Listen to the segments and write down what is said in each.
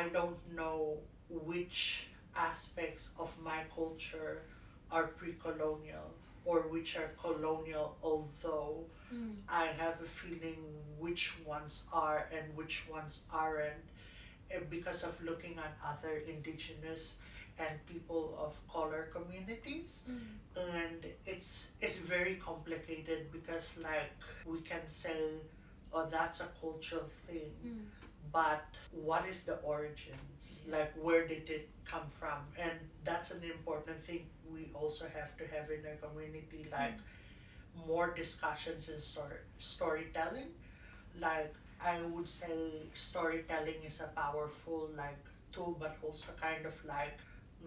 I don't know which aspects of my culture are pre-colonial or which are colonial, although Mm. I have a feeling which ones are and which ones aren't, because of looking at other indigenous and people of color communities. Mm. And it's very complicated because like we can say, oh, that's a cultural thing, Mm. but what is the origins, Yeah. like where did it come from? And that's an important thing we also have to have in our community, like Mm. more discussions in storytelling. Like I would say storytelling is a powerful like tool, but also kind of like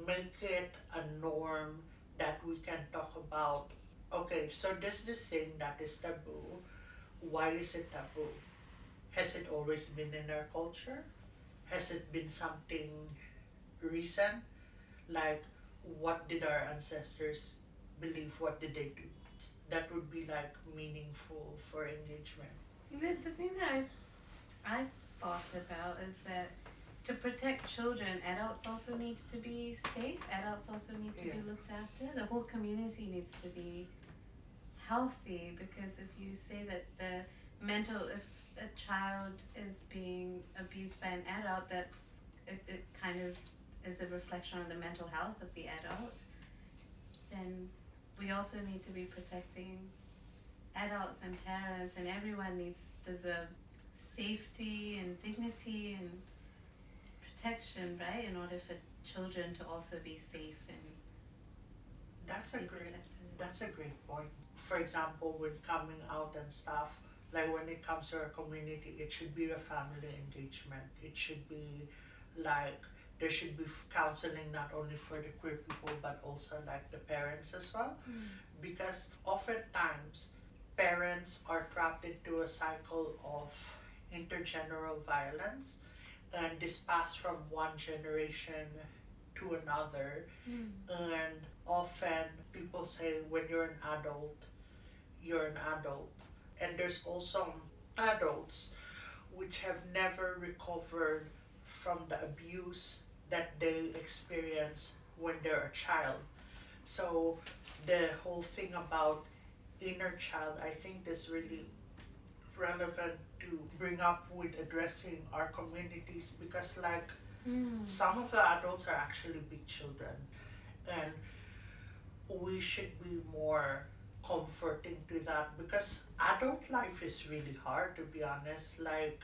make it a norm that we can talk about. Okay, so there's this thing that is taboo. Why is it taboo? Has it always been in our culture? Has it been something recent? Like, what did our ancestors believe? What did they do? That would be like meaningful for engagement. The thing that I've thought about is that to protect children, adults also need to be safe. Adults also need to Yeah, be looked after. The whole community needs to be healthy, because if you say that if a child is being abused by an adult, it kind of is a reflection on the mental health of the adult. Then we also need to be protecting adults and parents, and everyone deserves safety and dignity and protection, right? In order for children to also be safe and that's a be great protected. that's a great point. For example, when coming out and stuff, like when it comes to our community, it should be a family engagement. It should be like there should be counseling not only for the queer people but also like the parents as well, Mm. because oftentimes parents are trapped into a cycle of intergeneral violence, and this passed from one generation to another. Mm. And often people say when you're an adult, you're an adult. And there's also adults which have never recovered from the abuse that they experienced when they're a child. So the whole thing about inner child, I think that's really relevant to bring up with addressing our communities, because like Mm. some of the adults are actually big children, and we should be more comforting to that, because adult life is really hard, to be honest. Like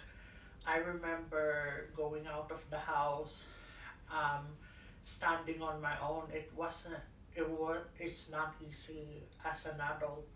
I remember going out of the house, um, standing on my own. It's not easy as an adult.